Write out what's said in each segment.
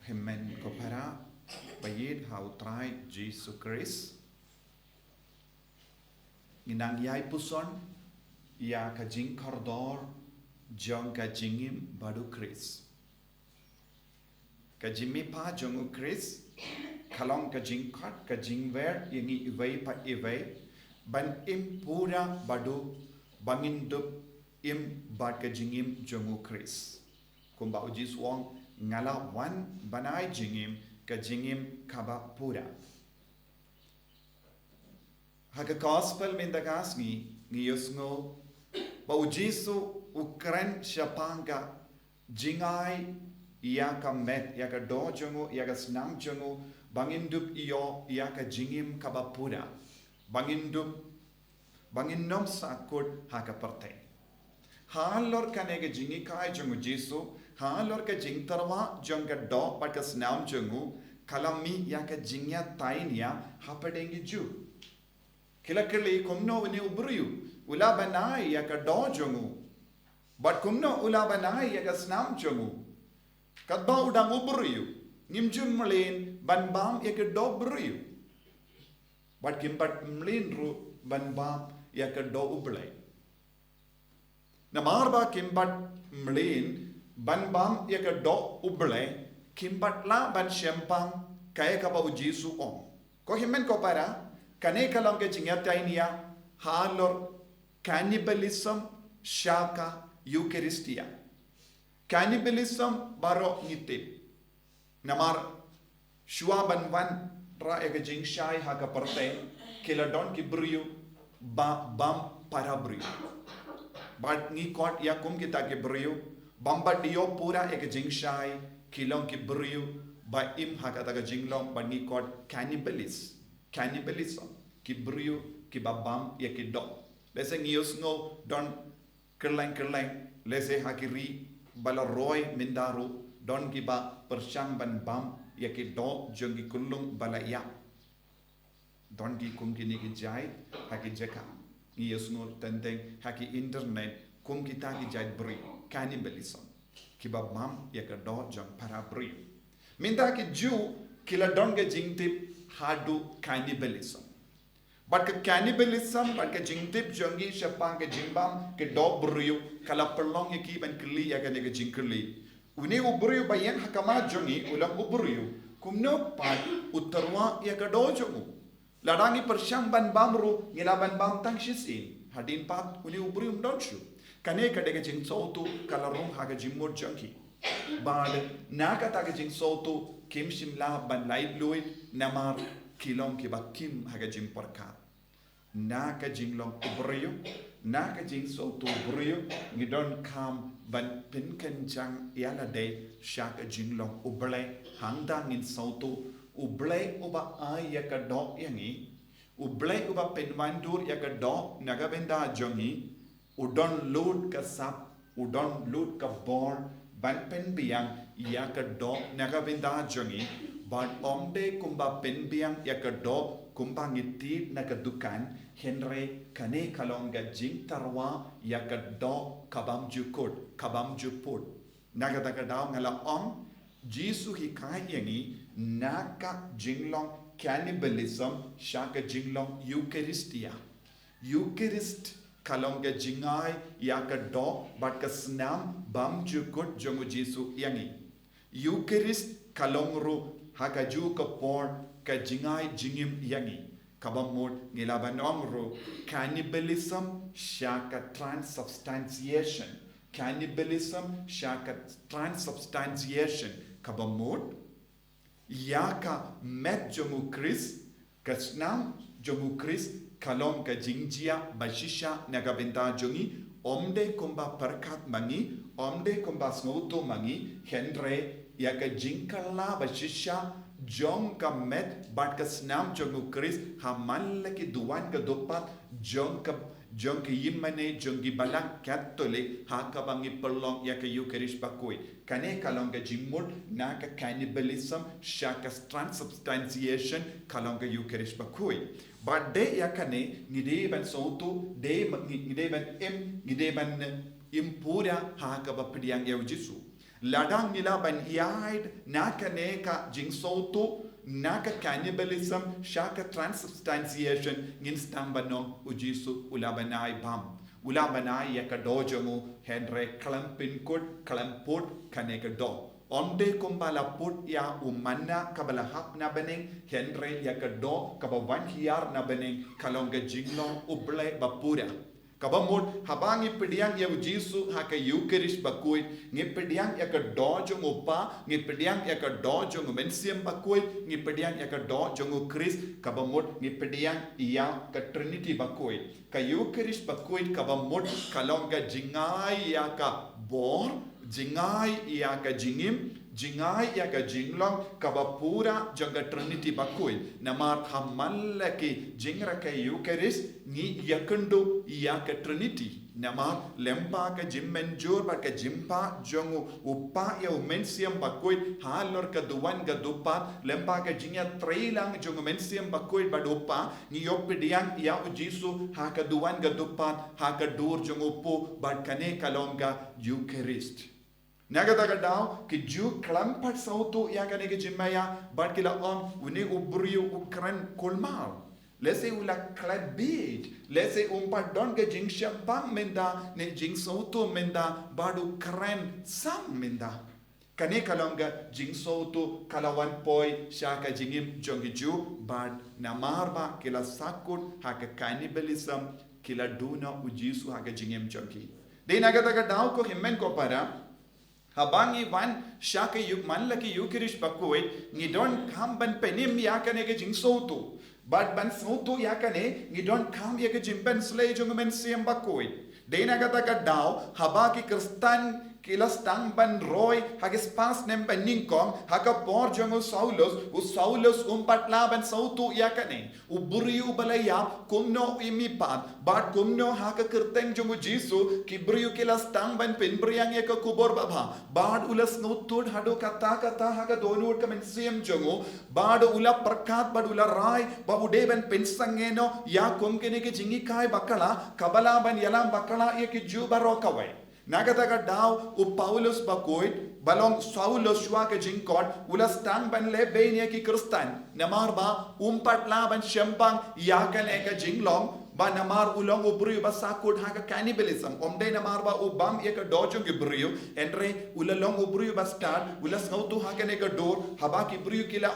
Hemen kopara bayid hau try Jisu Christ. Nginang yai puson ya ka jing kordor jong ka jingim badu Christ. Ka jimmi pa jongu Christ kalong ka jing kat ka jing ver yangi iway pa iway ban im pura badu bangindup im bad ka jingim jongu Christ. Kumba uji suang ngala wan banai jingim ka jingim kaba pura. Haka gospel mindagas ngi yusngo ba ujisu ukran shapanga jingai ia ka met ia ka do jongo ia ka snam jongo bangindup iyo ia ka jingim kaba pura. Banginom sakut haka parte. Halor kanega jingi kai jongo Jisu halor ka jing tarwa jonga do pat ka snam jongo kalami ia ka jingya tainia hapadengi ju. Kilakili kumno ni ubriu ula banai ya ka do jongu but kumno ula banai ya ka snam jongu kadba udang ubriu ngimjun mlin banbam ya ka do briu but kimbat mlin ru banbam ya ka do ublai namarba kimbat mlin banbam ya ka do ublai kimbat la ban shempang kaya ka ba Jisu om ko himen ko para kane kalong ke jingyatainia halor cannibalism shaka Eucharistia. Cannibalism baro ngitip. Namar shuaban van ra ega jingshai haka parte kiladon ki briew bam para briew. But ni kot yakum kita ke briew bamba dio pura ega jingshai kilong ki briew ba im haka taga jinglong ba ni kot cannibalism ki briew ki babam ya ki do lese ngios no don kerleng lese hakiri bala roy mindaru don ki ba persyang ban bam ya ki do jongi kulung bala ya don ki kum ki ni ki jai haki jeka ngios no tenteng haki internet kum kita ki jai briew cannibalism ki babam ya ka do jong para briew minta ki ju kila don ge jingtip hadu cannibalism. But ke cannibalism, but ke jingtip jongi shapang ke jingbam ke do briew kala perlong yaki ban kli ya ke jingkli. Uni ubriu bayan hakama jongi ulang ubriu kumno pat utarwa ya ke do jongu. Ladangi persyang ban bamru ngila ban bam tang shisin hadin pat uni ubriu ndonshu. Kane ka de jing sautu kala rong ha ke jingmur jongi. Bad naka ta ke jing sautu kim shimla ban live luit namar kilong ki ba kim haga jing porkat naka jinglong ubriyo naka jing so to ubriyo ngidon kam ban pinken jang yala de shaka jinglong uble hangda ngin so to uble uba ay yaka do yangi uble uba penwandur yaka do nagabenda jongi udon load ka sap udon load ka bor ban pen biang yaka do nagabenda jongi but omde kumba penbiang yakado kumba ngiti nakadukan henry kane kalonga jing tarwa yakado kabam juput nagadagadaw ngala om Jisu hikai yangi naka jinglong cannibalism shaka jinglong Eucharist kalonga jingai yakado but kasnam bam jukut jongu Jisu yangi Eucharist kalongru hakaju ka por ka jingai jingim yangi kabamot ngilaban omro cannibalism shaka transubstantiation kabamot yaka met jomu Chris kasnam jomu Chris kalong ka jingjia bashisha nagabenta jongi omde kumba perkat mangi omde kumba snoto mangi hendre yaka jinkala bashisha jong ka met bat ka snam jongu Chris hamal ki duwan ka dopat jong ka yimane jongi balang catholic ha ka bangi perlong yaka Eucharist bakoi kane kalong ka jimut na ka cannibalism shaka transubstantiation kalong ka Eucharist bakoi but de yakane ngide ban soto de ngide ban impura ha ka ba pediang ya Jisu Ladang nila ban iad naka neka jingsautu naka cannibalism shaka transubstantiation ngin stambano ujisu ulabanai bam. Ulabanai yaka dojongu henre klampin kut klamput kaneka do. Onde kumbala put ya umana kabala hap na bening henre yaka do kabawan hiar na bening kalonga jinglong uble bapura. Kabamod habang ipediang ya Jisu haka Eucharist bakuit ngipediang ya ka dojong upa ngipediang ya ka dojong mensiam bakuit ngipediang ya ka dojong Christ kabamod ngipediang iya ka Trinity bakuit ka Eucharist bakuit kabamod kalonga jingai ya ka bor jingai ya ka jingim jingai ya ka jinglong kabapura janga Trinity bakuit namar hamallaki jingra ka Eucharist ni yakundu ya ka Trinity nama lempa ka jimmenjur ba ka jimpa jongu upa ya mensiam bakuit halor ka duwan ga dupa lempa ka jingya trailang jongu mensiam bakuit ba dupa ni yopediang ya Jisu ha ka duwan ga dupa ha ka dur jongu pu ba kane kalonga Eucharist. Nagadaga daw ki ju klampat sautu ya kane ke jimaya but kila on uni ubriu ukran kolmal lese ula klabit lese umpat don ke jing shampang menda ne jing sautu menda badu kran sam menda kane kalonga jing sautu kalawan poi shaka jingim jongi ju bad namarba kila sakut haka cannibalism kila duna ujisu haka jingim jongi de nagadaga daw ko himmen ko para habangi wan shaka yuk manlaki Eucharist bakuit ngidon kam ban penim yakane ke jingsautu but ban sautu yakane ngidon kam yake jimpen slay jung men siam bakuit dena kata kadau habaki kristan kilas tang ban roy hagis pas nem ban ningkong haka por jung Saulus patla ban sautu yakane uburiu balaya kumno imipat but kumno haka kirteng jung Jisu kibriu kilas tang ban pinbriang yaka kubor baba bad ulas nutud hado kata haka donut kamen siam jungu bad ula perkat bad ula rai babude ban pensangeno ya kumkene ke jingi kai bakala kabala ban yalam bakala yaki jubaro kawai nagataga daw u Paulus bakuit balong Saulus shwa ke jingkot ulas tang ban le benya ki kristan namar ba patla ban shempang yakan eka jinglong ba namar ulong ubriu ba sakut haka cannibalism omde namar ba ubam eka dojong ibriu entre ulalong ubriu ba start ulas ngautu haka neka dor habaki briu kila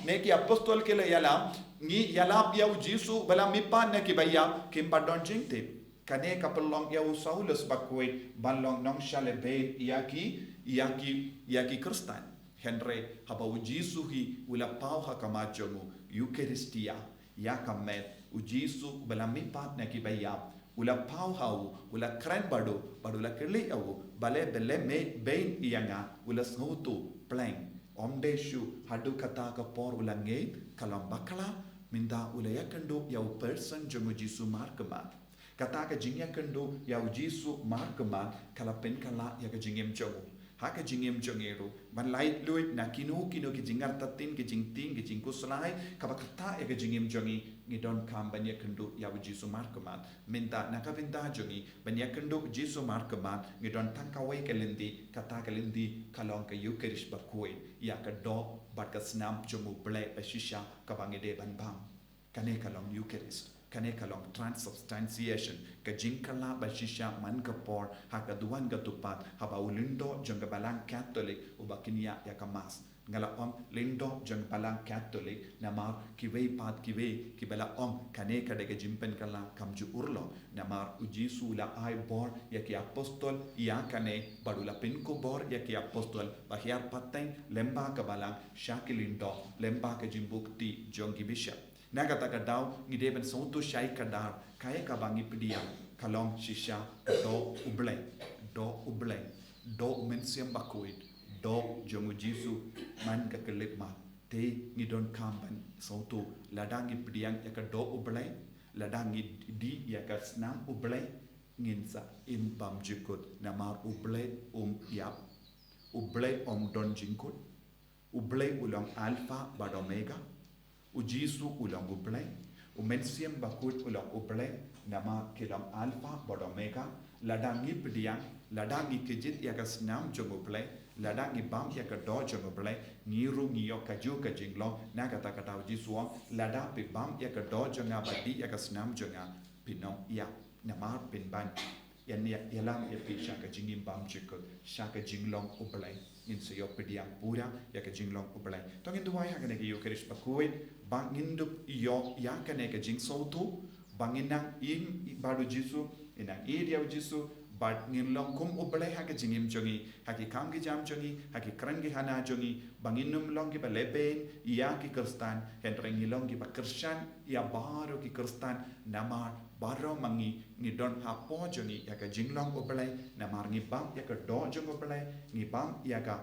neki apostol kila yala ni yala ya Jisu bala mipan neki baya kimpadon jingte kane kapelong ya Saulus bakuit balong nong shalebe yaki kristan henre haba Jisu hi ula pau hakamajongu Eucharistia yakamet Jisu balami pat na kibaya ula pau hau ula kran badula keli au bale bele me bain iyanga ula sngutu pleng omdeshu hadu kata ka por ula nge kalam bakala minda ula yakandu yau person jongu Jisu markema kata ka jingya kandu yau Jisu markema kala pen kala ya ka jingem jongu haka jingem jongeru ban light luit na kinu ki jingar tatin ki jingting ki jingkuslai kabakata ya ka jingem jongi ngidon kam banya kendu ya Jisu markemat minta nakabinda jongi banya kendu Jisu markemat ngidon takawai kalindi kata kalindi kalong ka Eucharist bakui ya ka do bat ka snam jomu ble bashisha kabangide ban bang kane kalong Eucharist kane kalong transubstantiation ka jingkala bashisha man kapor haka duan gatupat haba ulindo jong balang Catholic ubakinia ya kamas ngala lindo jong balang Catholic namar kiwe pat kiwe kibala kane kadega jimpen kala kamju urlo namar Jisu la ai bor ya ki apostol ya kane badula pinko bor ya ki apostol bahiar pateng lemba ka balang shakilindo lemba ka jimbukti jongi bishop nagataga daw ngideben sautu shai kadar kaya kabangi pediang kalong shisha do uble do mensiam bakuit do jongu Jisu man ka kelipma te ngidon kamban sautu ladangi pediang yaka do uble ladangi di yaka snam uble nginsa imbam jikut namar uble yap uble don jingkut uble ulang alpha bad omega Jisu ulang uble umensiam bakut ulong uble nama kilam alpha bodomega ladangi pediang ladangi kejit yaga snam jong uble ladangi bam yaga do jong uble ngiru ngiyok kaju kajinglong nagata kata Jisu lada pi bam yaga do jonga badi yaga snam jonga pinong ya nama pinban yan yalam ya pi shaka jingim bam chikul shaka jinglong uble in sayo pediang pura yaga jinglong uble tongin duwai hakane ki Eucharist pakuit bangin dup iyo yakane ka jing sautu banginang im baru Jisu inang dia Jisu bat ngilong kum uble haka jingim jongi haki kam ki jam jongi haki kran ki hana jongi banginum long ki baleben iya ki kristan henreng ngilong ki bakrshan ya baru ki kristan namar baro mangi ngidon hapo jongi yaka jinglong uble namar ngibam yaka do jong uble ngibam yaka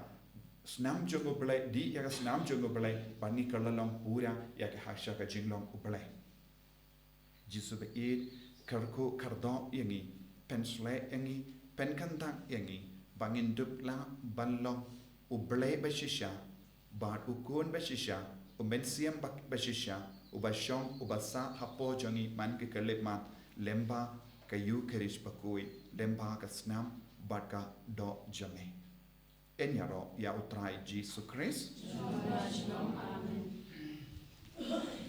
snam jong uble di yaka snam jong uble bangi kerlalong pura yaka hasha ka jinglong uble Jisu be karku kardo yangi pensle yangi penkantak yangi bangin dupla balong uble bashisha bat ukun bashisha umensiam bashisha ubashong ubasa hapo jongi man ke kelemat lemba ka Eucharist pakui lemba ka snam bat ka do jongi enyaro ya utrai Jisu Christ. Amen.